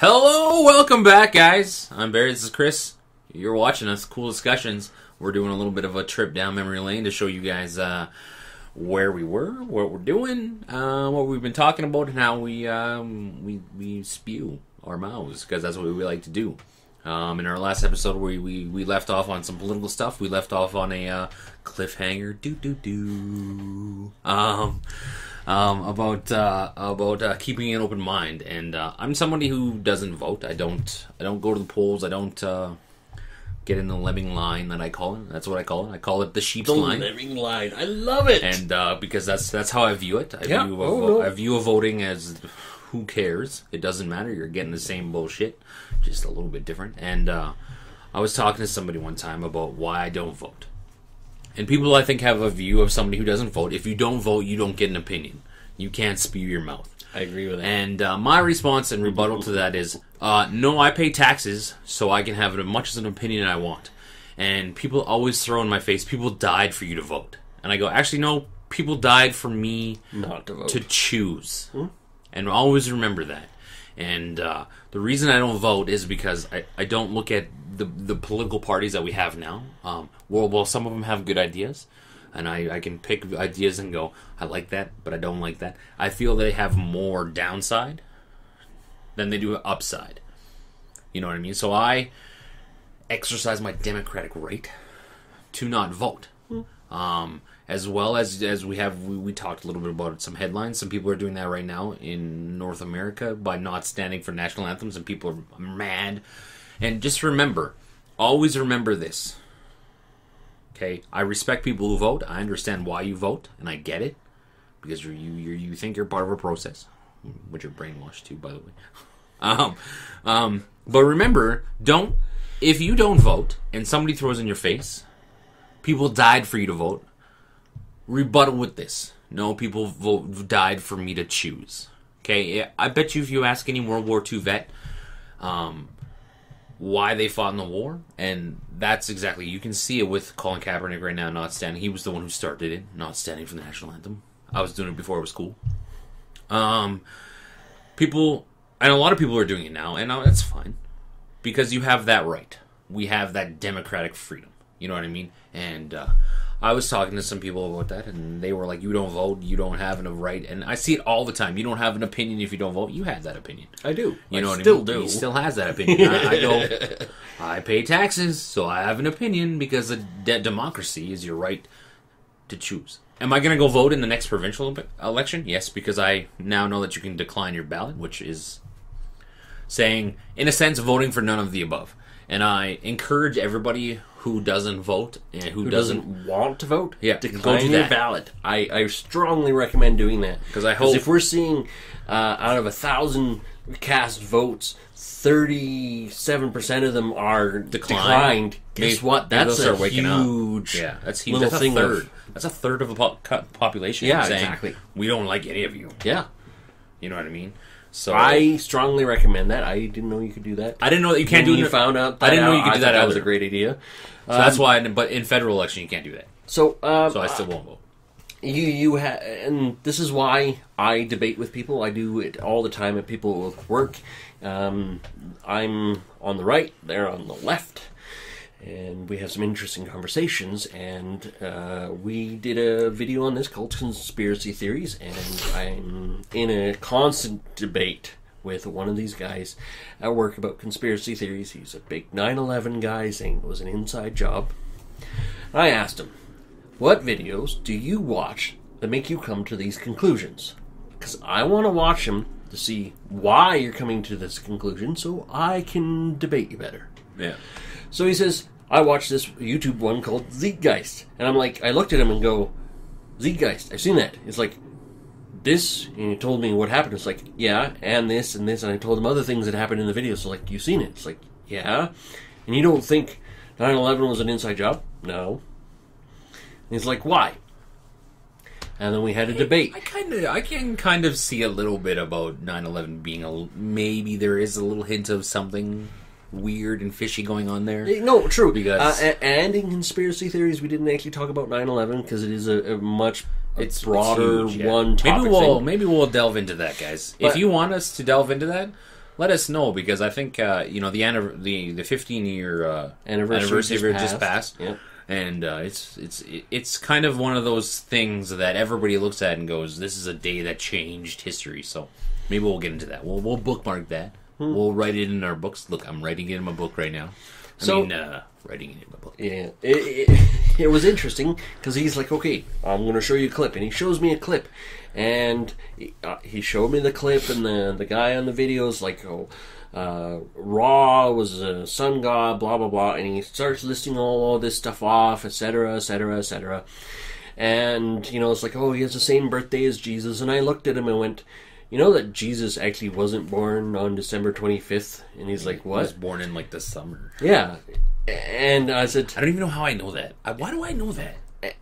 Hello, welcome back, guys. I'm Barry, this is Chris. You're watching us, Cool Discussions. We're doing a little bit of a trip down memory lane to show you guys where we were, what we're doing, what we've been talking about, and how we spew our mouths, because that's what we like to do. In our last episode, we left off on some political stuff. We left off on a cliffhanger, about keeping an open mind. And I'm somebody who doesn't vote. I don't go to the polls. I don't get in the lemming line that I call it. That's what I call it. I call it the sheep's line. The lemming line. I love it. And because that's how I view it. I view a voting as who cares. It doesn't matter. You're getting the same bullshit, just a little bit different. And I was talking to somebody one time about why I don't vote. And people, I think, have a view of somebody who doesn't vote. If you don't vote, you don't get an opinion. You can't spew your mouth. I agree with that. And my response and rebuttal to that is, no, I pay taxes so I can have as much as an opinion I want. And people always throw in my face, people died for you to vote. And I go, actually, no, people died for me not to vote. To choose. And always remember that. And the reason I don't vote is because I don't look at the political parties that we have now. Well, some of them have good ideas, and I can pick ideas and go, I like that, but I don't like that. I feel they have more downside than they do upside. You know what I mean? So I exercise my democratic right to not vote. As well as we talked a little bit about some headlines. Some people are doing that right now in North America by not standing for national anthems, and people are mad. And just remember, always remember this. Okay, I respect people who vote. I understand why you vote, and I get it, because you think you're part of a process, which you're brainwashed too, by the way. But remember, if you don't vote and somebody throws in your face, people died for you to vote. Rebuttal with this. No, people died for me to choose. Okay, I bet you if you ask any World War II vet why they fought in the war, and that's exactly, you can see it with Colin Kaepernick right now not standing. He was the one who started it, not standing for the national anthem. I was doing it before it was cool. People, and a lot of people are doing it now, and that's fine, because you have that right. We have that democratic freedom. You know what I mean? And I was talking to some people about that, and they were like, you don't vote, you don't have a right. And I see it all the time. You don't have an opinion if you don't vote. You have that opinion. I do. You know what I mean? Still do. He still has that opinion. I go, I pay taxes, so I have an opinion, because the democracy is your right to choose. Am I going to go vote in the next provincial election? Yes, because I now know that you can decline your ballot, which is saying, in a sense, voting for none of the above. And I encourage everybody who doesn't vote and who doesn't want to vote, decline your ballot. I strongly recommend doing that, because I hope, if we're seeing out of 1,000 cast votes, 37% of them are declined. Guess what? That's a huge. Yeah, that's huge. That's a third. That's a third of the population. Yeah, saying, exactly. We don't like any of you. Yeah, you know what I mean. So I strongly recommend that. I didn't know you could do that. I didn't know that you can't do it. You found out. I didn't know you could do that. That was a great idea. So that's why. But in federal election, you can't do that. So I still won't vote. And this is why I debate with people. I do it all the time at people at work. I'm on the right, they're on the left, and we have some interesting conversations. And we did a video on this called Conspiracy Theories, and I'm in a constant debate with one of these guys at work about conspiracy theories. He's a big 9/11 guy, saying it was an inside job. I asked him, what videos do you watch that make you come to these conclusions? Because I want to watch them to see why you're coming to this conclusion, so I can debate you better. Yeah. So he says, I watched this YouTube one called Zeitgeist. And I'm like, I looked at him and go, Zeitgeist, I've seen that. It's like, this, and he told me what happened. It's like, yeah, and this, and I told him other things that happened in the video. So like, you've seen it. It's like, yeah. And you don't think 9/11 was an inside job? No. And he's like, why? And then we had a debate. I can kind of see a little bit about 9/11 being maybe there is a little hint of something weird and fishy going on there. No, true. Because and in conspiracy theories, we didn't actually talk about 9/11 because it is a much broader huge, yeah. one topic Maybe we'll delve into that, guys. If you want us to delve into that, let us know, because I think the 15-year Anniversary just passed. Yep. And it's kind of one of those things that everybody looks at and goes, "This is a day that changed history." So maybe we'll get into that. We'll bookmark that. We'll write it in our books. Look, I'm writing it in my book right now. Writing it in my book. Yeah, it was interesting because he's like, "Okay, I'm going to show you a clip," and he shows me a clip, and he showed me the clip, and the guy on the video is like, "Oh, Ra was a sun god, blah blah blah," and he starts listing all this stuff off, etc., etc., etc. And it's like, "Oh, he has the same birthday as Jesus," and I looked at him and went, "You know that Jesus actually wasn't born on December 25th?" And he's like, "What?" He was born in like the summer. Yeah. And I said, I don't even know how I know that. Why do I know that?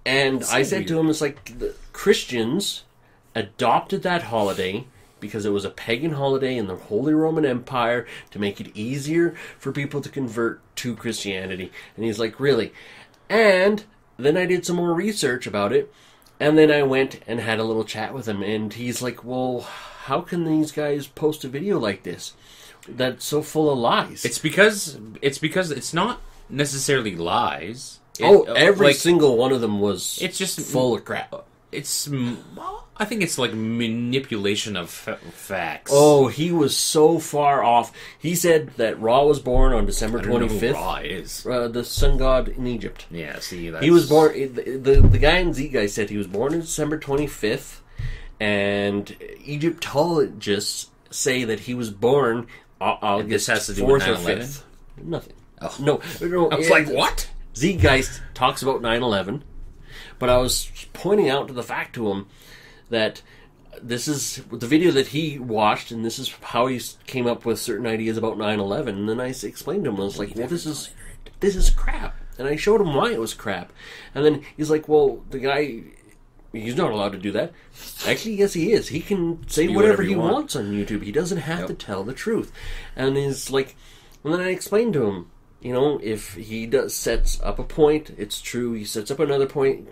And I said to him, it's like the Christians adopted that holiday because it was a pagan holiday in the Holy Roman Empire to make it easier for people to convert to Christianity. And he's like, "Really?" And then I did some more research about it, and then I went and had a little chat with him, and he's like, "Well, how can these guys post a video like this that's so full of lies?" It's because it's not necessarily lies. Every single one of them was it's just full of crap. I think it's like manipulation of facts. Oh, he was so far off. He said that Ra was born on December 25th. Ra is the sun god in Egypt. Yeah, see, he was born. The guy in Z guy said he was born on December 25th, and Egyptologists say that he was born August this has to do 4th with or 9/11? 5th. Nothing. Oh. No. I was like, what? Zeitgeist talks about 9/11, but I was pointing out to the fact to him that this is the video that he watched, and this is how he came up with certain ideas about 9/11. And then I explained to him, I was like, "Well, this is crap," and I showed him why it was crap. And then he's like, "Well, the guy, he's not allowed to do that." Actually, yes, he is. He can say whatever he wants on YouTube. He doesn't have to tell the truth. And he's like, and then I explained to him, if he sets up a point, it's true. He sets up another point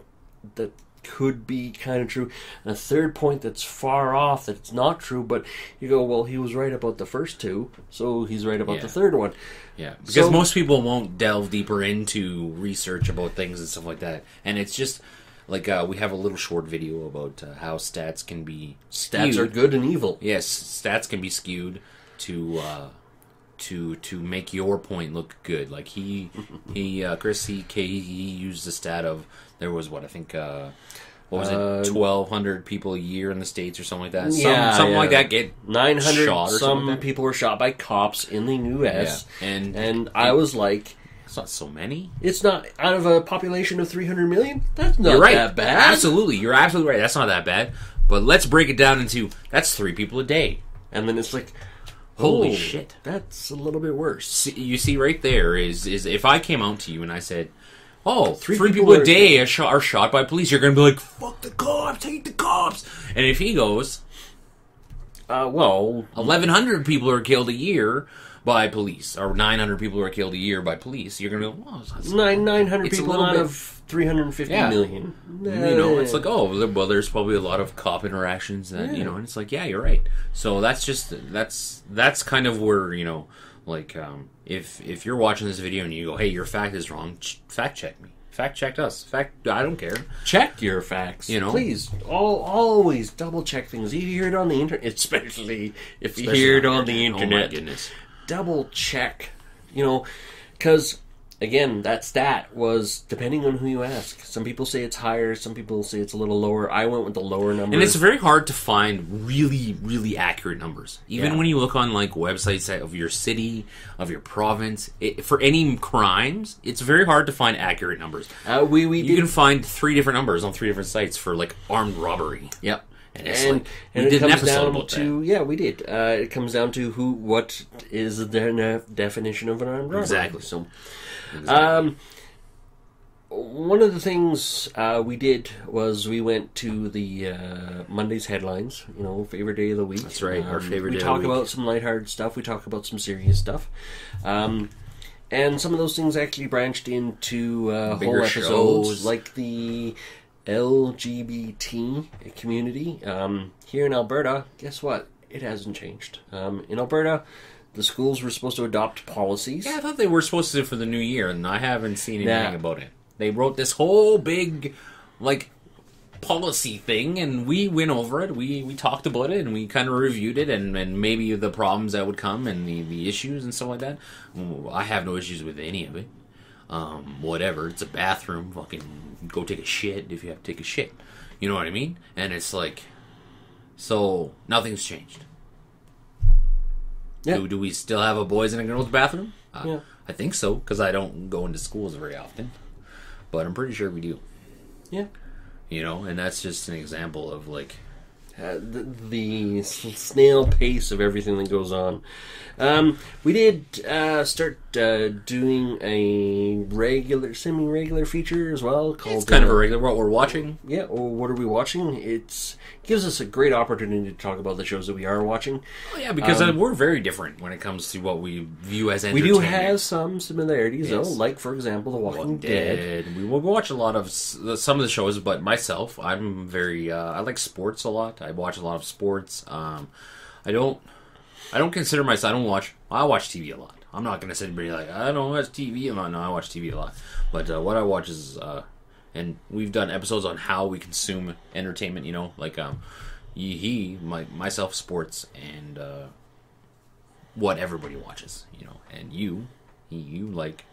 that could be kind of true, and a third point that's far off, that's not true, but you go, well, he was right about the first two, so he's right about the third one. Yeah, because most people won't delve deeper into research about things and stuff like that, and it's just like we have a little short video about how stats can be skewed. Stats are good and evil. Yes, stats can be skewed to make your point look good. Like Chris he used the stat of there was what was it 1,200 people a year in the States or something like that. Something like that get 900 shot or some like people were shot by cops in the U.S. Yeah. And I was like, it's not so many. It's not out of a population of 300 million. That's not that bad. Absolutely, you're absolutely right. That's not that bad. But let's break it down into that's 3 people a day, and then it's like, holy shit, that's a little bit worse. You see, right there is if I came out to you and I said, "Oh, 3 people a day are shot by police," you're going to be like, "Fuck the cops, hate the cops." And if he goes, 1,100 people are killed a year by police, or 900 people are killed a year by police, you're going to go, "Well, that's 900 people out of 350 million. It's like, oh, well, there's probably a lot of cop interactions that, and it's like, yeah, you're right. So that's kind of where, if you're watching this video and you go, "Hey, your fact is wrong," fact check me. Fact check us. I don't care. Check your facts. Please, always double check things. You hear it on the internet, especially if you hear it on the internet. Oh my goodness. Double check. Because again, that stat was depending on who you ask. Some people say it's higher, some people say it's a little lower. I went with the lower number. And it's very hard to find really, really accurate numbers. Even when you look on like websites of your city, of your province, for any crimes, it's very hard to find accurate numbers. You can find 3 different numbers on 3 different sites for like armed robbery. Yep. And we did an episode about that. Yeah, we did. It comes down to what is the definition of an armed robbery. Exactly. So, one of the things we did was we went to the Monday's headlines. Favorite day of the week. That's right. Our favorite day of the week. We talk about some lighthearted stuff. We talk about some serious stuff. And some of those things actually branched into whole episodes, shows. like the LGBT community. Here in Alberta, guess what? It hasn't changed. In Alberta, the schools were supposed to adopt policies. Yeah, I thought they were supposed to for the new year, and I haven't seen anything about it. They wrote this whole big, like, policy thing, and we went over it. We talked about it, and we kind of reviewed it, and maybe the problems that would come, and the issues and stuff like that. I have no issues with any of it. Whatever. It's a bathroom. Fucking go take a shit if you have to take a shit. You know what I mean? And it's like, so nothing's changed. Yeah. Do we still have a boys and a girls bathroom? Yeah. I think so, because I don't go into schools very often. But I'm pretty sure we do. Yeah. You know, and that's just an example of, like... the snail pace of everything that goes on. We did start doing a semi-regular feature as well. Called, It's kind of a regular, what we're watching. Yeah, or what are we watching? It gives us a great opportunity to talk about the shows that we are watching. Oh, yeah, because we're very different when it comes to what we view as We entertainment. do have some similarities, Yes. though, like, for example, The Walking Dead. We will watch a lot of some of the shows, but myself, I'm very... I like sports a lot. I watch a lot of sports. I don't consider myself... I watch TV a lot. I'm not going to sit and be like, I don't watch TV a lot. No, I watch TV a lot. But what I watch is... and we've done episodes on how we consume entertainment, you know, like myself, sports, and what everybody watches, you know, and you like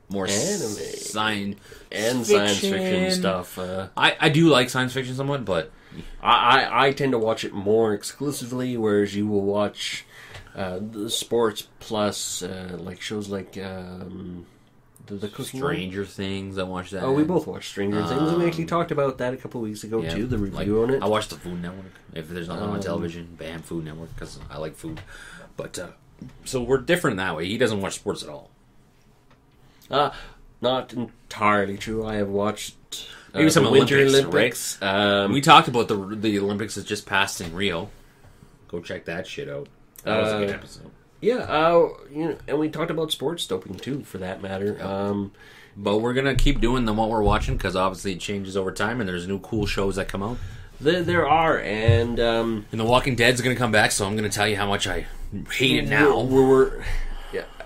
more Anime. science Fiction stuff. I do like science fiction somewhat, but I tend to watch it more exclusively, whereas you will watch the sports plus like shows like the cooking Stranger Things. I watched that. Oh, we both watched Stranger Things, and we actually talked about that a couple of weeks ago too. The review on it. I watched the Food Network. If there's nothing on television, bam, Food Network, because I like food. But so we're different that way. He doesn't watch sports at all. Not entirely true. I have watched Maybe some the Winter Olympics, Olympics. We talked about the Olympics that just passed in Rio. Go check that shit out. That was a good episode. Yeah, you know, and we talked about sports doping too, for that matter. But we're gonna keep doing them what we're watching, because obviously it changes over time, and there's new cool shows that come out. There are, and The Walking Dead's gonna come back, so I'm gonna tell you how much I hate it now.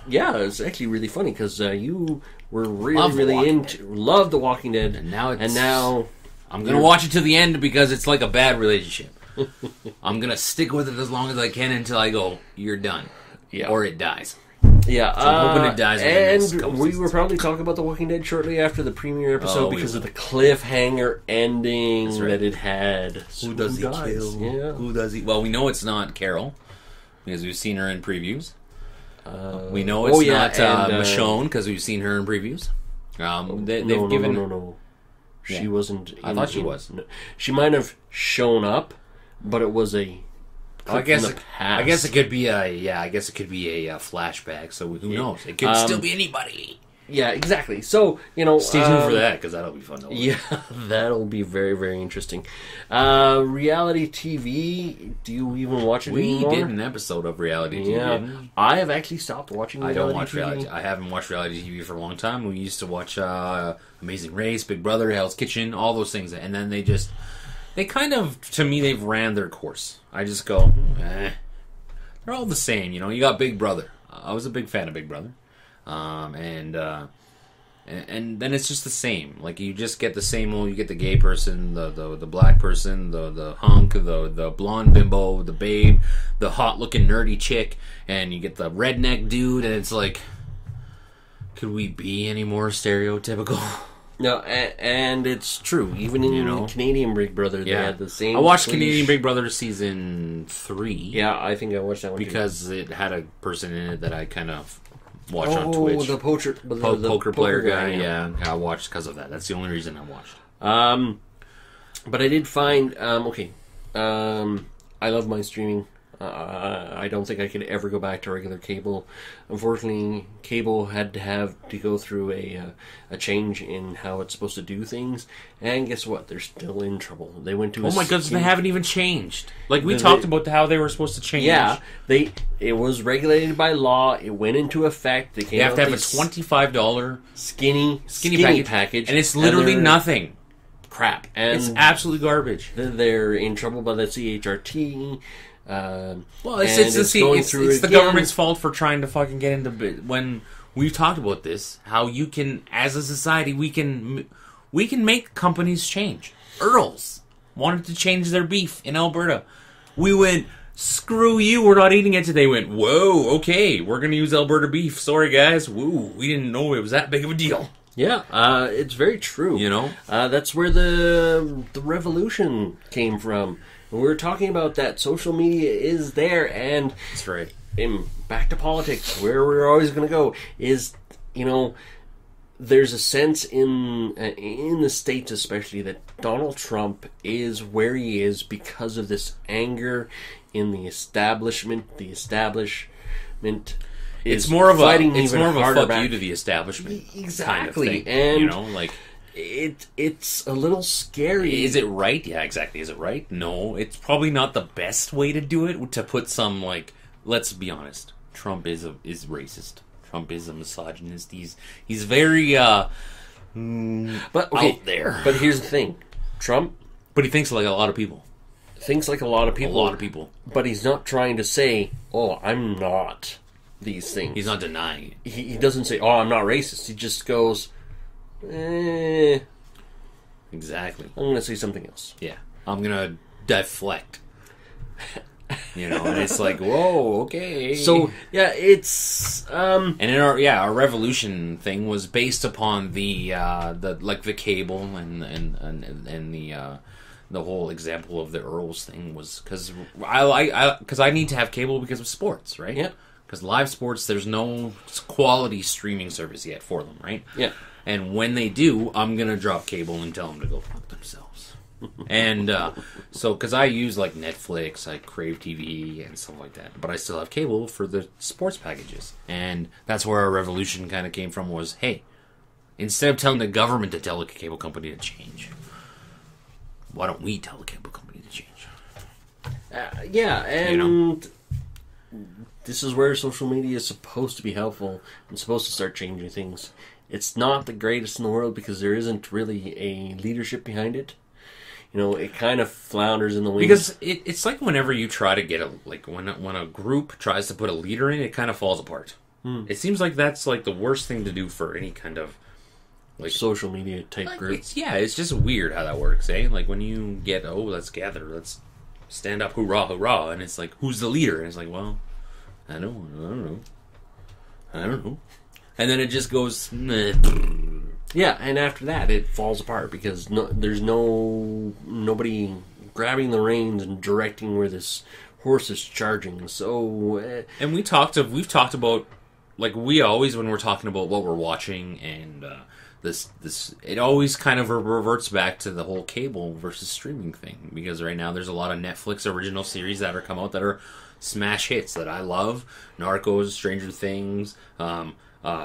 Yeah, it's actually really funny because you were Love The really Walking loved The Walking Dead, And now I'm gonna you're- watch it to the end because it's like a bad relationship. I'm gonna stick with it as long as I can until I go, you're done. Yeah. Or it dies. Yeah, So I'm hoping it dies within the next and couple we seasons. were probably talking about The Walking Dead shortly after the premiere episode Oh, we because of will. the cliffhanger ending That's right. that it had. Who does he dies? kill? Yeah. Who does he? Well, we know it's not Carol because we've seen her in previews. We know it's not Michonne because we've seen her in previews. They've given. No. She Yeah. wasn't. I thought she was. No. She might have shown up, but it was a. I guess. from the past. I guess it could be a flashback. So who knows? It could still be anybody. Yeah, exactly. So Stay tuned for that because that'll be fun. To watch. Yeah, that'll be very, very interesting. Reality TV. Do you even watch it We anymore? did an episode of reality TV. Yeah, didn't we? I have actually stopped watching. I don't watch TV. reality. I haven't watched reality TV for a long time. We used to watch Amazing Race, Big Brother, Hell's Kitchen, all those things, and then they kind of, to me, they've ran their course. I just go, they're all the same. You know, you got Big Brother. I was a big fan of Big Brother, and then it's just the same. Like you just get the same old. You get the gay person, the black person, the hunk, the blonde bimbo, the babe, the hot looking nerdy chick, and you get the redneck dude, and it's like, could we be any more stereotypical? No, and it's true. Even in the Canadian Big Brother, they had the same. I watched Canadian Big Brother season 3. Yeah, I think I watched that one because it had a person in it that I kind of watched on Twitch. The poker player guy. Yeah, I watched because of that. That's the only reason I watched. But I did find I love my streaming. I don't think I could ever go back to regular cable. Unfortunately, cable had to go through a change in how it's supposed to do things. And guess what? They're still in trouble. They went to oh my goodness, they haven't even changed. Like we talked about how they were supposed to change. Yeah, it was regulated by law. It went into effect. They have to have a $25 skinny package, and it's literally nothing. Crap, and it's absolutely garbage. They're in trouble by the CHRT. Well, it's the again. government's fault for trying to fucking get into when we've talked about this. How you can, as a society, we can make companies change. Earls wanted to change their beef in Alberta. We went, screw you, we're not eating it today. Went, whoa, okay, we're gonna use Alberta beef. Sorry guys, woo, we didn't know it was that big of a deal. Yeah, it's very true. You know, that's where the revolution came from. We were talking about that social media is there, and that's right. Back to politics, where we're always going to go is, there's a sense in the States especially that Donald Trump is where he is because of this anger in the establishment. The establishment is it's more of a fuck back. you to the establishment, exactly, kind of thing, and like. It's a little scary. Is it right? Yeah, exactly. Is it right? No. It's probably not the best way to do it, to put some, let's be honest. Trump is racist. Trump is a misogynist. He's very, out there. But here's the thing. Trump... But he thinks like a lot of people. Thinks like a lot of people. A lot of people. But he's not trying to say, oh, I'm not these things. He's not denying it. He doesn't say, oh, I'm not racist. He just goes... Exactly. I'm going to say something else. Yeah. I'm going to deflect. And it's like, whoa, okay. So, yeah, it's... And in our revolution thing was based upon the cable and the whole example of the Earls thing was because I need to have cable because of sports, right? Yeah. Because live sports, there's no quality streaming service yet for them, right? Yeah. And when they do, I'm going to drop cable and tell them to go fuck themselves. And so, because I use Netflix, Crave TV, and stuff like that. But I still have cable for the sports packages. And that's where our revolution kind of came from was, hey, instead of telling the government to tell a cable company to change, why don't we tell the cable company to change? Yeah, and... This is where social media is supposed to be helpful and supposed to start changing things. It's not the greatest in the world because there isn't really a leadership behind it. It kind of flounders in the wings. Because it's like whenever you try to get when a group tries to put a leader in, it kind of falls apart. It seems like that's the worst thing to do for any kind of social media type group. It's just weird how that works, eh? When you get, let's gather, let's stand up, hoorah, hoorah, and it's who's the leader? And it's well, I don't know. And then it just goes... Meh. Yeah, and after that, it falls apart because there's nobody grabbing the reins and directing where this horse is charging. So... And we've talked about... we always, when we're talking about what we're watching and this it always kind of reverts back to the whole cable versus streaming thing. Because right now there's a lot of Netflix original series that are come out that are smash hits that I love. Narcos, Stranger Things...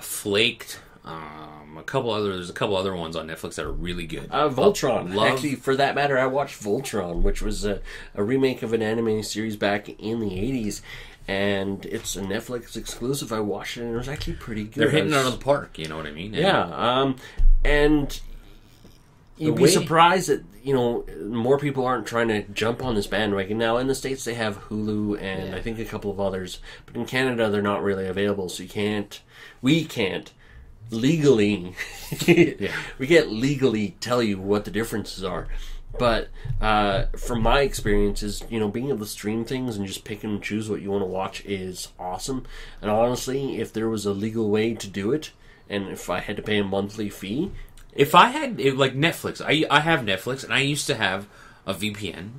Flaked, there's a couple other ones on Netflix that are really good. Voltron. Actually, for that matter, I watched Voltron, which was a remake of an anime series back in the 80s, and it's a Netflix exclusive. I watched it, and it was actually pretty good. They're hitting it out of the park, you know what I mean? And you'd be surprised that, more people aren't trying to jump on this bandwagon. Now, in the States, they have Hulu and I think a couple of others, but in Canada, they're not really available, so we can't legally we can't legally tell you what the differences are. But from my experiences, being able to stream things and just pick and choose what you want to watch is awesome. And honestly, if there was a legal way to do it, and if I had to pay a monthly fee, if I had Netflix, I have Netflix, and I used to have a VPN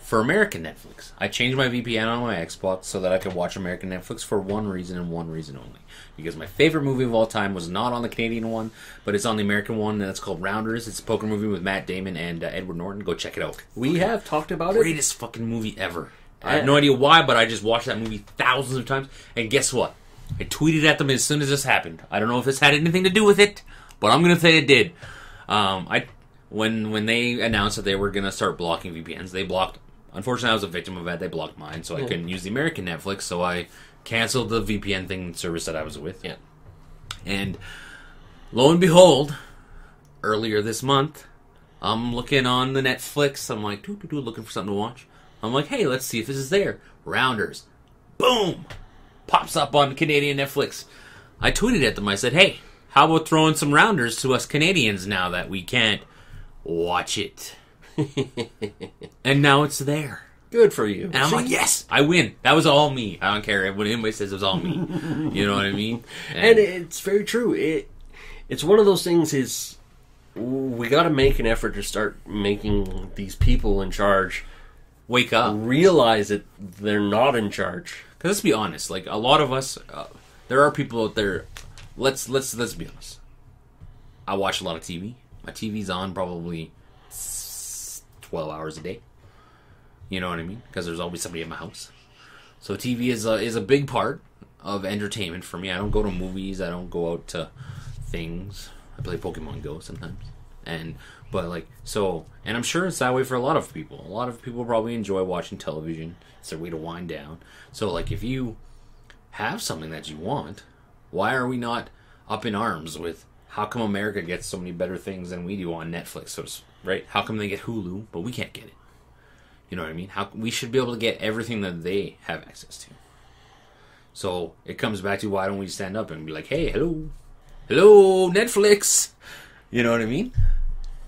for American Netflix. I changed my VPN on my Xbox so that I could watch American Netflix for one reason and one reason only. Because my favorite movie of all time was not on the Canadian one, but it's on the American one, and it's called Rounders. It's a poker movie with Matt Damon and Edward Norton. Go check it out. We have talked about it. Greatest fucking movie ever. I have no idea why, but I just watched that movie thousands of times. And guess what? I tweeted at them as soon as this happened. I don't know if this had anything to do with it, but I'm going to say it did. When they announced that they were going to start blocking VPNs, they blocked... Unfortunately, I was a victim of that. They blocked mine, so I couldn't use the American Netflix, so I canceled the VPN service that I was with. Yeah. And lo and behold, earlier this month, I'm looking on the Netflix. I'm looking for something to watch. I'm like, hey, let's see if this is there. Rounders. Boom! Pops up on Canadian Netflix. I tweeted at them. I said, hey, how about throwing some Rounders to us Canadians now that we can't watch it? And now it's there. Good for you. And I'm like, yes, I win. That was all me. I don't care what anybody says. It was all me. You know what I mean? And it's very true. It's one of those things is we got to make an effort to start making these people in charge wake up. Realize that they're not in charge. Because let's be honest. Like, a lot of us, there are people out there. Let's be honest. I watch a lot of TV. My TV's on probably 12 hours a day. You know what I mean? Because there's always somebody in my house. So TV is a big part of entertainment for me. I don't go to movies. I don't go out to things. I play Pokemon Go sometimes. And I'm sure it's that way for a lot of people. A lot of people probably enjoy watching television. It's their way to wind down. So, like, if you have something that you want, why are we not up in arms with how come America gets so many better things than we do on Netflix, right? How come they get Hulu, but we can't get it? You know what I mean? We should be able to get everything that they have access to. So it comes back to, why don't we stand up and be like, hey, hello, Netflix. You know what I mean?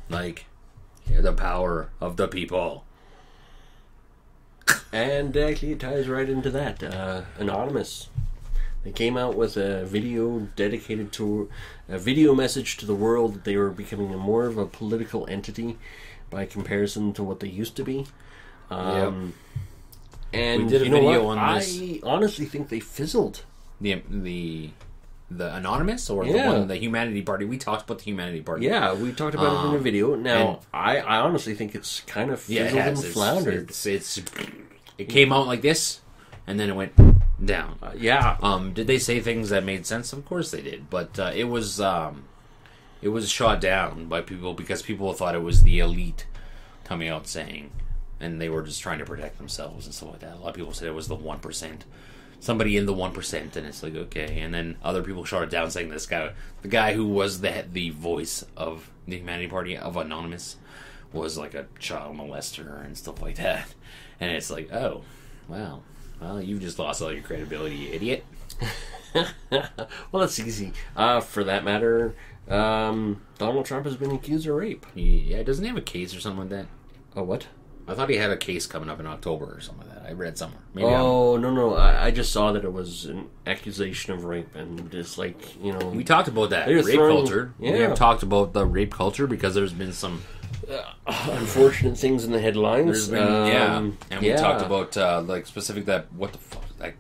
Like, hear the power of the people. And actually it ties right into that. Anonymous. They came out with a video dedicated to a video message to the world that they were becoming more of a political entity by comparison to what they used to be. And we did a video on this. I honestly think they fizzled. The Anonymous or the Humanity Party? We talked about the Humanity Party. Yeah, we talked about it in a video. Now, I honestly think it's kind of fizzled and floundered. It came out like this, and then it went down. Did they say things that made sense? Of course they did, but it was shot down by people because people thought it was the elite coming out saying, and they were just trying to protect themselves and stuff like that. A lot of people said it was the 1%. Somebody in the 1%, and it's like, okay. And then other people shot it down saying this guy, the guy who was the voice of the Humanity Party, of Anonymous, was like a child molester and stuff like that. And it's like, oh, wow. Well, you've just lost all your credibility, you idiot. Well, that's easy. For that matter, Donald Trump has been accused of rape. Yeah, doesn't he have a case or something like that? Oh, what? I thought he had a case coming up in October or something like that. I read somewhere. Maybe no. I just saw that it was an accusation of rape, and it's like, we talked about that rape culture. Yeah. We have talked about the rape culture because there's been some unfortunate things in the headlines. And we talked about like specific that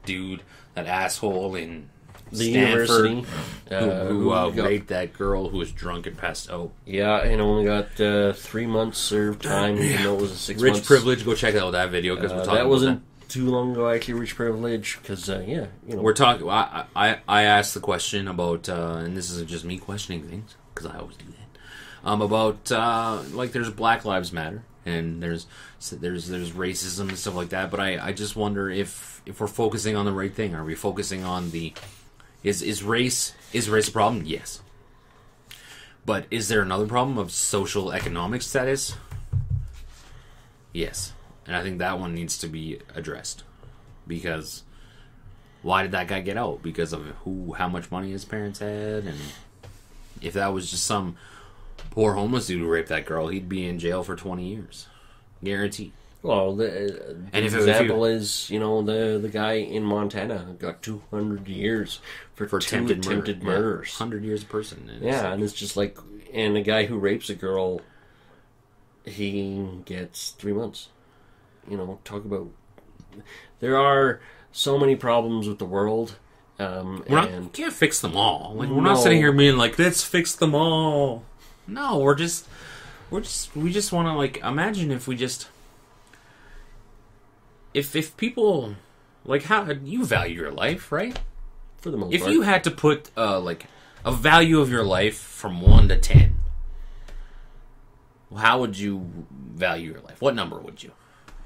dude, that asshole in the Stanford, university who raped that girl who was drunk and passed out. Yeah, and only got 3 months served time, even though it was a 6 months. Rich privilege. Go check out that video because we're talking. That wasn't too long ago, actually. Rich privilege, because we're talking. I asked the question about, and this isn't just me questioning things because I always do that. About like there's Black Lives Matter and there's racism and stuff like that. But I just wonder if we're focusing on the right thing. Are we focusing on the Is race a problem? Yes. But is there another problem of social economic status? Yes. And I think that one needs to be addressed. Because why did that guy get out? Because of how much money his parents had? And if that was just some poor homeless dude who raped that girl, he'd be in jail for 20 years. Guaranteed. Well, the example is, the guy in Montana got 200 years for attempted murders. 100 years a person. And it's just like, and a guy who rapes a girl, he gets 3 months. Talk about, there are so many problems with the world. We can't fix them all. Like, we're not sitting here being like, let's fix them all. No, we just want to, like, imagine if we just, if people, like, how you value your life, right? For the most part. If part. you had to put, like, a value of your life from 1 to 10, how would you value your life? What number would you?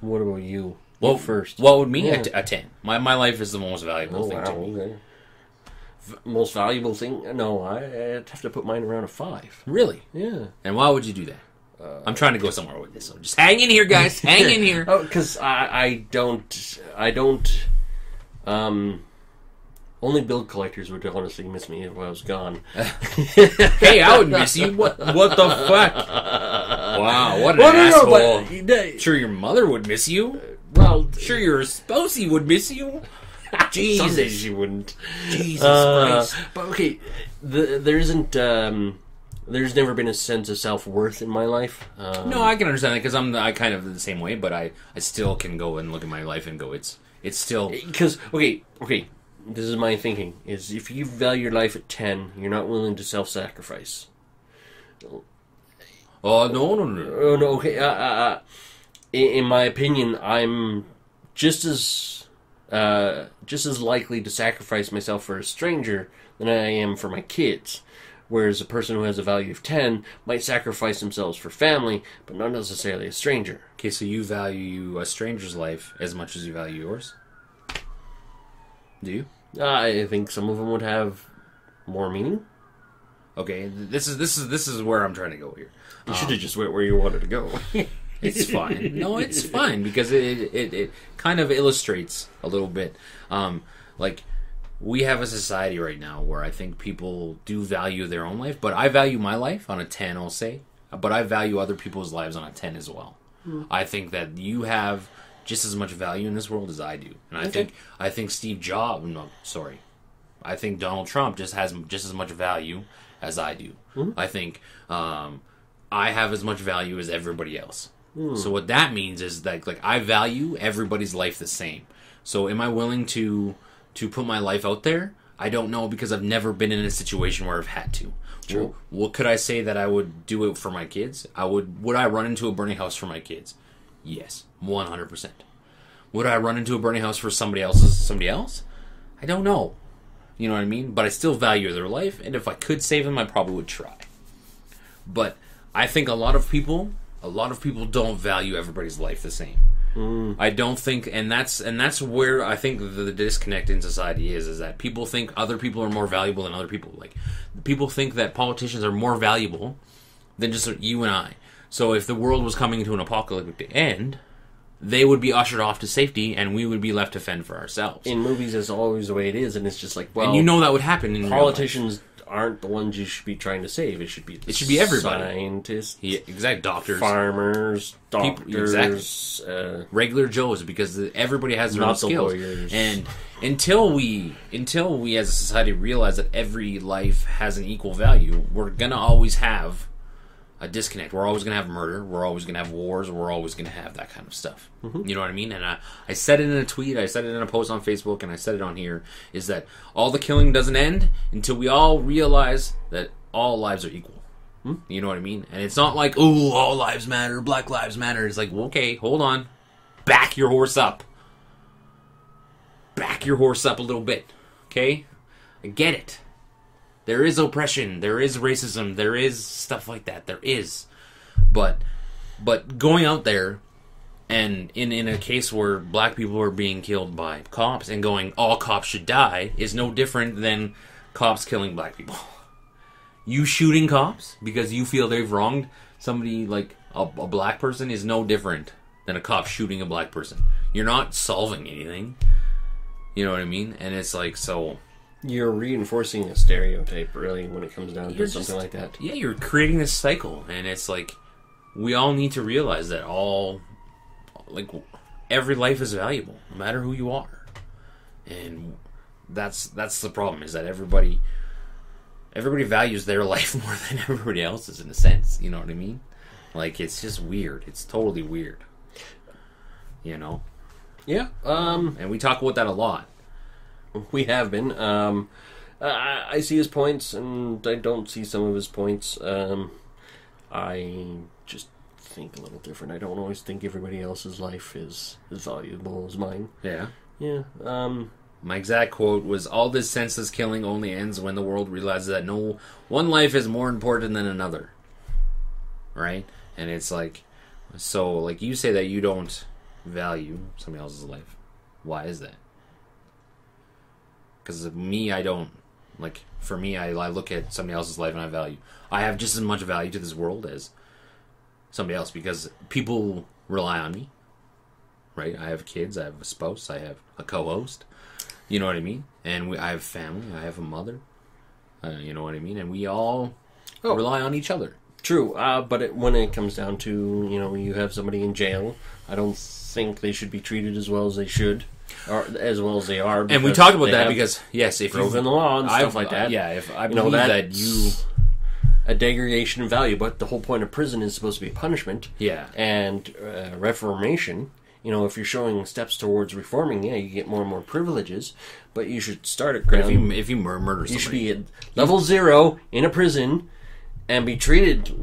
What about you? Well, first. What would me? A 10. My life is the most valuable thing to me. Okay. Most valuable thing? No, I'd have to put mine around a 5. Really? Yeah. And why would you do that? I'm trying to go somewhere with this, so just hang in here, guys. Hang in here. Oh, because I don't. Only bill collectors would honestly miss me if I was gone. Hey, I would miss you. What the fuck? Wow, what an asshole. Sure, your mother would miss you. Well, Sure, your spousey would miss you. Jesus. some days she wouldn't. Jesus Christ. But okay, there isn't. There's never been a sense of self-worth in my life. No, I can understand that because I kind of the same way, but I still can go and look at my life and go, it's still... Because, okay, this is my thinking, is if you value your life at 10, you're not willing to self-sacrifice. Oh, no. Oh, no, okay, in my opinion, I'm just as likely to sacrifice myself for a stranger than I am for my kids. Whereas a person who has a value of 10 might sacrifice themselves for family, but not necessarily a stranger. Okay, so you value a stranger's life as much as you value yours? Do you? I think some of them would have more meaning. Okay, this is where I'm trying to go here. You should have just went where you wanted to go. It's fine. No, it's fine because it kind of illustrates a little bit. Like, we have a society right now where I think people do value their own life, but I value my life on a 10, I'll say. But I value other people's lives on a 10 as well. I think that you have just as much value in this world as I do. And I think Steve Jobs, no, sorry. I think Donald Trump just has just as much value as I do. I think I have as much value as everybody else. So what that means is that like I value everybody's life the same. So am I willing to put my life out there? I don't know because I've never been in a situation where I've had to. True. Well, could I say that I would do it for my kids? Would I run into a burning house for my kids? Yes, 100%. Would I run into a burning house for somebody else? I don't know. You know what I mean? But I still value their life, and if I could save them, I probably would try. But I think a lot of people don't value everybody's life the same. I don't think, and that's where I think the disconnect in society is that people think other people are more valuable than other people. Like, people think that politicians are more valuable than just you and I. So if the world was coming to an apocalyptic end, they would be ushered off to safety, and we would be left to fend for ourselves. In movies, that's always the way it is, and it's just like, well, and you know that would happen in politicians aren't the ones you should be trying to save. It should be everybody. Scientists, exact doctors, farmers, doctors, people, exactly. Regular Joes, because everybody has their own skills. Lawyers. And until we as a society realize that every life has an equal value, we're gonna always have a disconnect. We're always going to have murder. We're always going to have wars. We're always going to have that kind of stuff. You know what I mean? And I said it in a tweet. I said it in a post on Facebook. And I said it on here. Is that all the killing doesn't end until we all realize that all lives are equal. You know what I mean? And it's not like, oh, all lives matter. Black lives matter. It's like, well, okay, hold on. Back your horse up. Back your horse up a little bit. Okay? I get it. There is oppression, there is racism, there is stuff like that. There is. But going out there and in a case where black people are being killed by cops and going, all cops should die, is no different than cops killing black people. You shooting cops because you feel they've wronged somebody, like a black person, is no different than a cop shooting a black person. You're not solving anything. You know what I mean? And it's like, so... You're reinforcing a stereotype, really, when it comes down to something like that. Yeah, you're creating this cycle, and it's like, we all need to realize that every life is valuable, no matter who you are. And that's the problem, is that everybody values their life more than everybody else's, in a sense. You know what I mean? Like, it's just weird. It's totally weird. You know? Yeah. And we talk about that a lot. We have been. I see his points, and I don't see some of his points. I just think a little different. I don't always think everybody else's life is as valuable as mine. Yeah. Yeah. My exact quote was, all this senseless killing only ends when the world realizes that no one life is more important than another. Right? And it's like, so, like, you say that you don't value somebody else's life. Why is that? Because me, I don't. Like, for me, I look at somebody else's life and I have just as much value to this world as somebody else, because people rely on me, right? I have kids, I have a spouse, I have a co-host, you know what I mean? And I have family, I have a mother, you know what I mean? And we all rely on each other. True, but when it comes down to, you have somebody in jail, I don't think they should be treated as well as they should, or as well as they are. And we talked about that because, yes, if broken the law and stuff like that. Yeah, if I believe that you... a degradation in value, but the whole point of prison is supposed to be punishment. Yeah. And reformation, if you're showing steps towards reforming, you get more and more privileges, but you should start at ground. If you murder somebody, you should be at level 0 in a prison and be treated,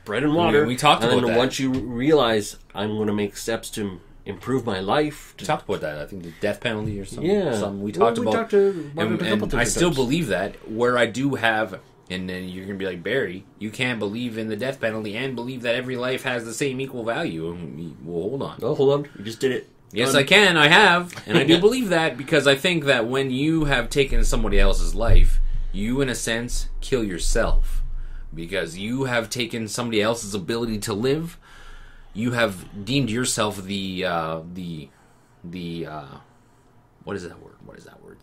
bread and water. We talked about that. And once you realize, I'm going to make steps to improve my life. We talked about that. I think the death penalty or something. Yeah. We talked about and I still believe that, where I do have... And then you're going to be like, Barry, you can't believe in the death penalty and believe that every life has the same equal value. Well, hold on. Oh, hold on. You just did it. Yes, I can. I have. And I do believe that, because I think that when you have taken somebody else's life, you, in a sense, kill yourself. Because you have taken somebody else's ability to live. You have deemed yourself what is that word?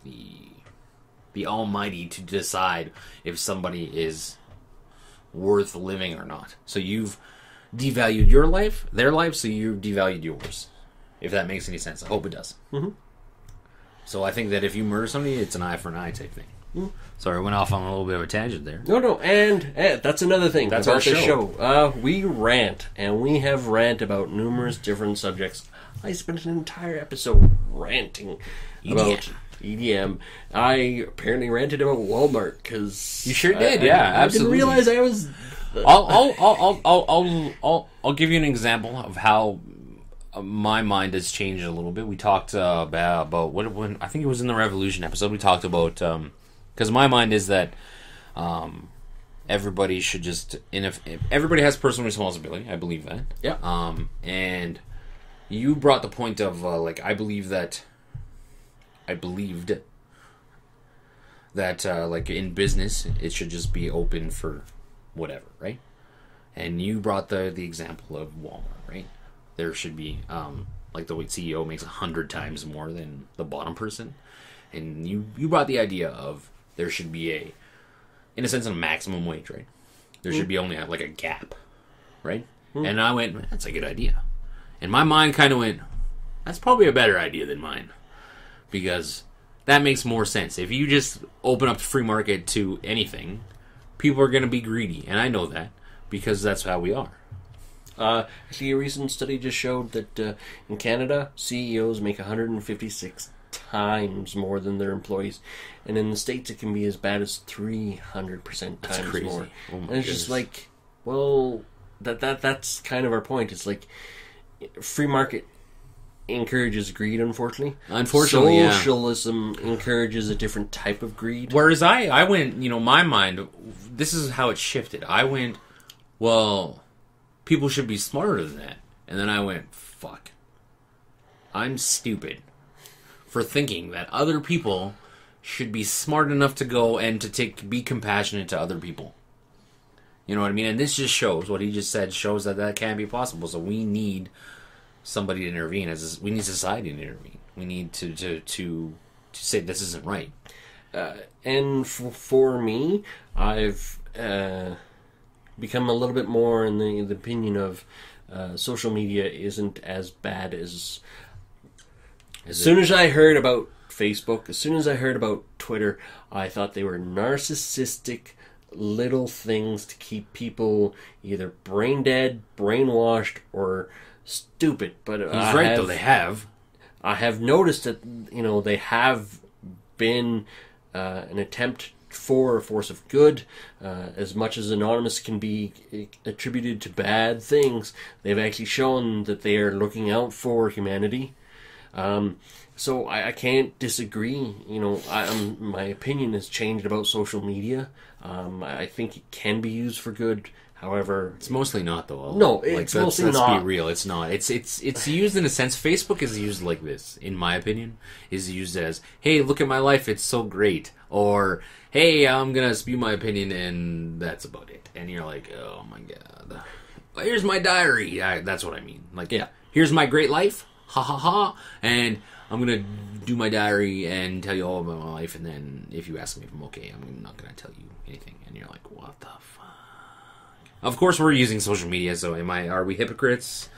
The Almighty to decide if somebody is worth living or not. So you've devalued your life, their life, so you've devalued yours. If that makes any sense. I hope it does. Mm-hmm. So I think that if you murder somebody, it's an eye for an eye type thing. Mm-hmm. Sorry, I went off on a little bit of a tangent there. No, and that's another thing. That's about our show. We rant, and we have rant about numerous different subjects. I spent an entire episode ranting about EDM. I apparently ranted about Walmart because you sure did. I didn't realize I was. I'll give you an example of how my mind has changed a little bit. We talked about when I think it was in the Revolution episode. We talked about because my mind is that everybody should just everybody has personal responsibility. I believe that. Yeah. And you brought the point of I believed that in business it should just be open for whatever, right? And you brought the example of Walmart, right? There should be the CEO makes 100 times more than the bottom person, and you brought the idea of there should be in a sense a maximum wage, right? There should be only a gap, right? And I went, that's a good idea, and my mind kind of went, that's probably a better idea than mine. Because that makes more sense. If you just open up the free market to anything, people are going to be greedy. And I know that because that's how we are. Actually, a recent study just showed that in Canada, CEOs make 156 times more than their employees. And in the States, it can be as bad as 300% times crazy. more. Oh my and it's goodness. just that's kind of our point. It's free market encourages greed, unfortunately. Unfortunately, socialism encourages a different type of greed. Whereas I went, my mind, this is how it shifted. I went, well, people should be smarter than that. And then I went, fuck. I'm stupid for thinking that other people should be smart enough to go and to be compassionate to other people. You know what I mean? And this just shows, what he just said, shows that can't be possible. So we need somebody to intervene. We need society to intervene. We need to say this isn't right. And for me, I've become a little bit more in the opinion of social media isn't as bad as soon as I heard about Facebook, as soon as I heard about Twitter, I thought they were narcissistic little things to keep people either brain dead, brainwashed, or stupid. But he's right, though. They have. I have noticed that they have been an attempt for a force of good. As much as Anonymous can be attributed to bad things, they've actually shown that they are looking out for humanity. So I can't disagree. My opinion has changed about social media. I think it can be used for good. However, it's mostly not, though. No, it's mostly not. Let's be real. It's not. It's used in a sense. Facebook is used like this, in my opinion. Is used as, hey, look at my life. It's so great. Or, hey, I'm gonna spew my opinion, and that's about it. And you're like, oh my god. here's my diary. That's what I mean. Like, Yeah. here's my great life. Ha ha ha. And I'm going to do my diary and tell you all about my life. And then if you ask me if I'm okay, I'm not going to tell you anything. And you're like, what the fuck? Of course, we're using social media. So are we hypocrites?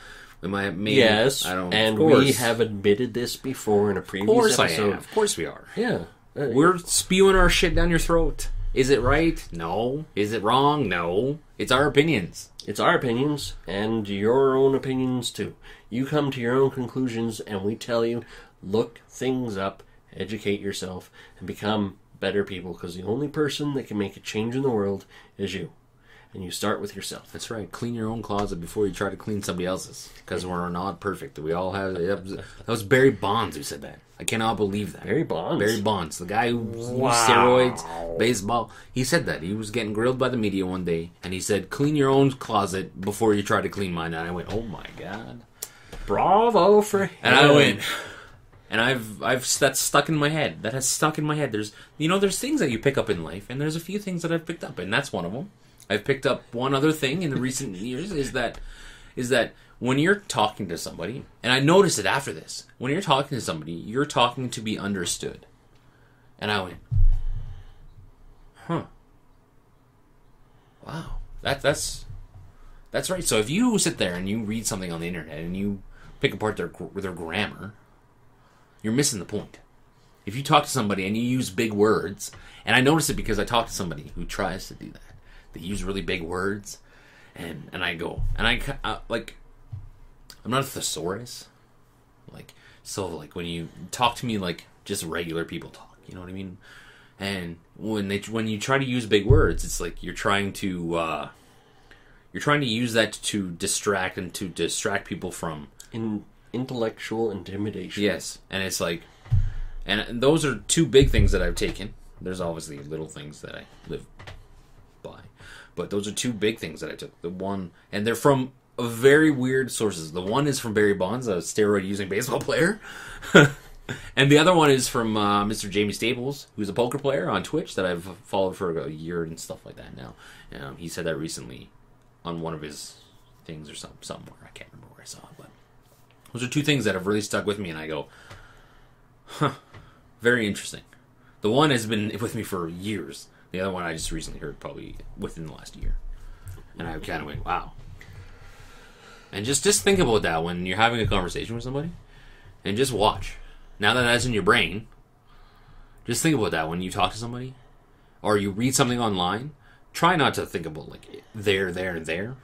Am I? Maybe, Yes. I don't. And of course. we have admitted this before in a previous Of course episode. I am. Of course we are. Yeah. We're spewing our shit down your throat. Is it right? No. Is it wrong? No. It's our opinions. It's our opinions and your own opinions too. You come to your own conclusions and we tell you, look things up, educate yourself, and become better people, because the only person that can make a change in the world is you. And you start with yourself. That's right. Clean your own closet before you try to clean somebody else's. Because we're not perfect. We all have... That was Barry Bonds who said that. I cannot believe that. Barry Bonds? Barry Bonds. The guy who used steroids, baseball. He said that. He was getting grilled by the media one day. And he said, clean your own closet before you try to clean mine. And I went, oh my God. Bravo for him. And I went... And that's stuck in my head. That has stuck in my head. There's things that you pick up in life. And there's a few things that I've picked up. And that's one of them. I've picked up one other thing in the recent years is that when you're talking to somebody, and I noticed it after this, when you're talking to somebody, you're talking to be understood. And I went, huh. Wow. That's right. So if you sit there and you read something on the internet and you pick apart their grammar, you're missing the point. If you talk to somebody and you use big words, and I notice it because I talk to somebody who tries to do that. They use really big words, and I go, and I like, I'm not a thesaurus, like when you talk to me like just regular people talk, you know what I mean? And when you try to use big words, it's like you're trying to use that to distract people from intellectual intimidation. Yes, and it's like, and those are two big things that I've taken. There's obviously little things that I live by. But those are two big things that I took. The one, and they're from very weird sources. The one is from Barry Bonds, a steroid-using baseball player. And the other one is from Mr. Jamie Staples, who's a poker player on Twitch that I've followed for a year and stuff like that now. He said that recently on one of his things or somewhere. I can't remember where I saw it. But those are two things that have really stuck with me, and I go, huh, very interesting. The one has been with me for years. The other one I just recently heard probably within the last year. And I kind of went, wow. And just think about that when you're having a conversation with somebody. And just watch. Now that that's in your brain, just think about that when you talk to somebody. Or you read something online. Try not to think about like there, and there.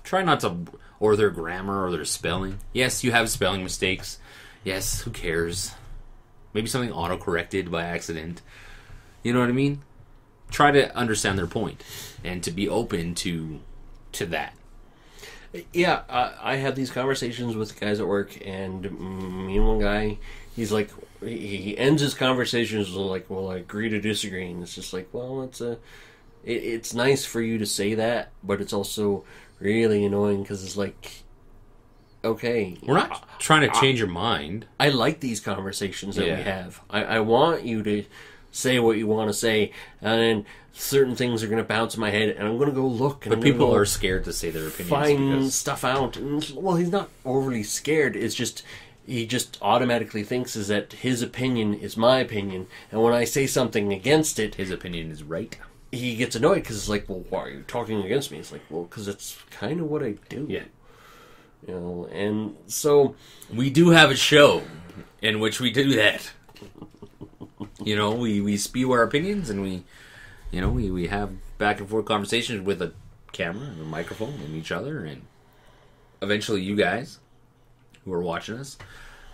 Try not to, or their grammar or their spelling. Yes, you have spelling mistakes. Yes, who cares? Maybe something auto-corrected by accident. You know what I mean? Try to understand their point and to be open to that. Yeah, I have these conversations with guys at work, and me and one guy, he's like, he ends his conversations with like, well, I agree to disagree, and it's just like, well, it's nice for you to say that, but it's also really annoying because it's like, okay, we're not trying to change your mind. I like these conversations that we have. I want you to say what you want to say, and then certain things are going to bounce in my head, and I'm going to go look. And but people are scared to say their opinions. Find stuff out. And, well, he's not overly scared. It's just he just automatically thinks is that his opinion is my opinion, and when I say something against it, his opinion is right. He gets annoyed because it's like, well, why are you talking against me? It's like, well, because it's kind of what I do. Yeah. You know, and so we do have a show in which we do that. You know, we spew our opinions, and we have back and forth conversations with a camera and a microphone and each other, and eventually you guys who are watching us.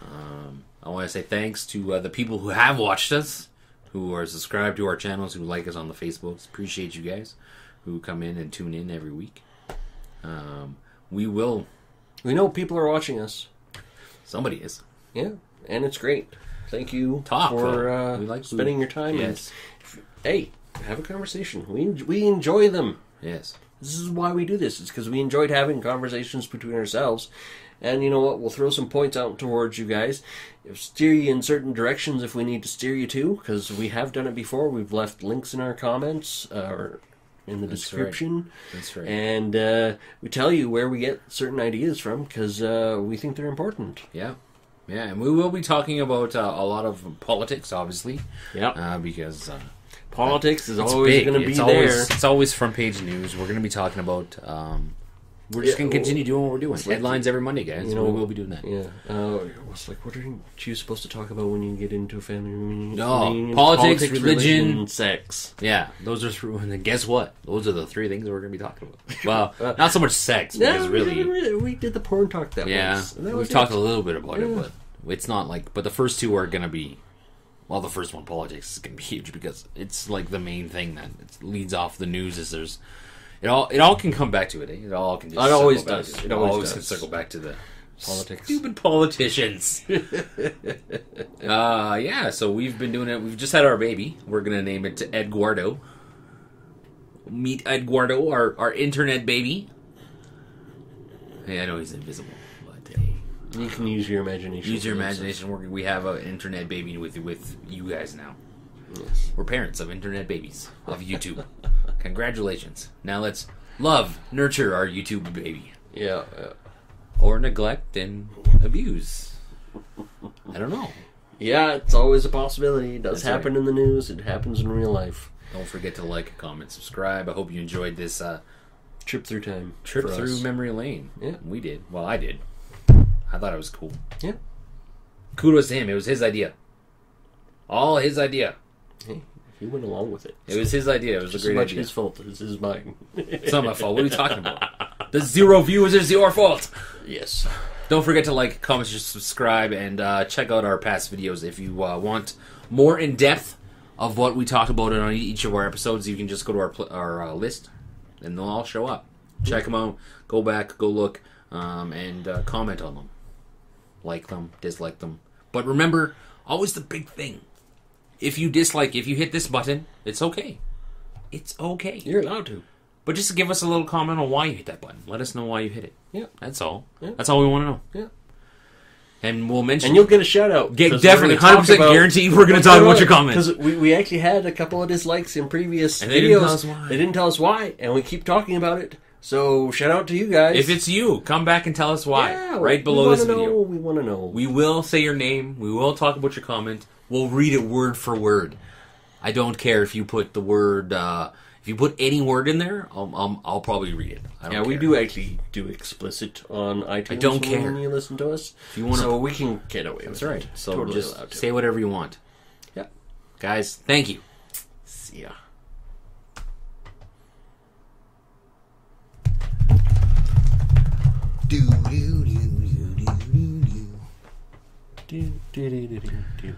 I want to say thanks to the people who have watched us, who are subscribed to our channels, who like us on the Facebooks. Appreciate you guys who come in and tune in every week. We know people are watching us. Somebody is. Yeah, and it's great. Thank you for we like spending your time. Yes. And, hey, have a conversation. We enjoy them. Yes. This is why we do this. It's because we enjoyed having conversations between ourselves. And you know what? We'll throw some points out towards you guys. Steer you in certain directions if we need to steer you to, because we have done it before. We've left links in our comments, or in the That's description. That's right. And we tell you where we get certain ideas from because we think they're important. Yeah. Yeah, and we will be talking about a lot of politics, obviously. Yeah. Because politics is it's always big. going to be It's there. always, it's always front page news. We're going to be talking about... we're just going to continue doing what we're doing. Headlines every Monday, guys. You know, we will be doing that. Yeah. What's like, what are you supposed to talk about when you get into a family reunion? No, politics, religion, sex. Yeah, those are three. And then guess what? Those are the three things that we're going to be talking about. Well, not so much sex, because really... We did the porn talk that once. Yeah, we've talked a little bit about it, but it's not like... But the first two are going to be... Well, the first one, politics, is going to be huge because it's like the main thing that leads off the news is there's... It all can come back to it. Eh? It all can. Just it always back does. To it. It always does. can circle back to the Politics. Stupid politicians. Yeah. So we've been doing it. We've just had our baby. We're gonna name it Eduardo. Meet Eduardo, our internet baby. Hey, I know he's invisible, but hey, you can use your imagination. Use your imagination. We have an internet baby with you guys now. Yes. We're parents of internet babies of YouTube. Congratulations. Now let's nurture our YouTube baby. Yeah. Or neglect and abuse. I don't know. Yeah, it's always a possibility. It does That's happen in the news. It happens in real life. Don't forget to like, comment, subscribe. I hope you enjoyed this trip through time. Trip through memory lane. Yeah. We did. Well, I did. I thought it was cool. Yeah. Kudos to him. It was his idea. All his idea. Hey, he went along with it. It was his idea. It was Just a great as much idea. his fault as his mine. It's not my fault. What are you talking about? The 0 viewers is your fault. Yes. Don't forget to like, comment, subscribe, and check out our past videos. If you want more in depth of what we talked about on each of our episodes, you can just go to our list, and they'll all show up. Check them out. Go back, go look, and comment on them. Like them, dislike them. But remember, always the big thing. If you hit this button, it's okay. It's okay. You're allowed to. But just give us a little comment on why you hit that button. Let us know why you hit it. Yeah. That's all. Yeah. That's all we want to know. Yeah. And we'll mention... And you'll get a shout out. Definitely, 100% guaranteed we're going to talk about your comments. Because we actually had a couple of dislikes in previous and videos. They didn't tell us why. They didn't tell us why, and we keep talking about it. So, shout out to you guys. If it's you, come back and tell us why. Yeah, right below this video. We want to know. We will say your name. We will talk about your comment. We'll read it word for word. I don't care if you put the word... if you put any word in there, I'll probably read it. I don't care. We do actually do explicit on iTunes. I don't care. When you listen to us. If you wanna, so we can get away with that's right. it. So totally just allowed to. say whatever you want. Yeah. Guys, thank you. See ya. Do do do do do do do. Do do do do do do.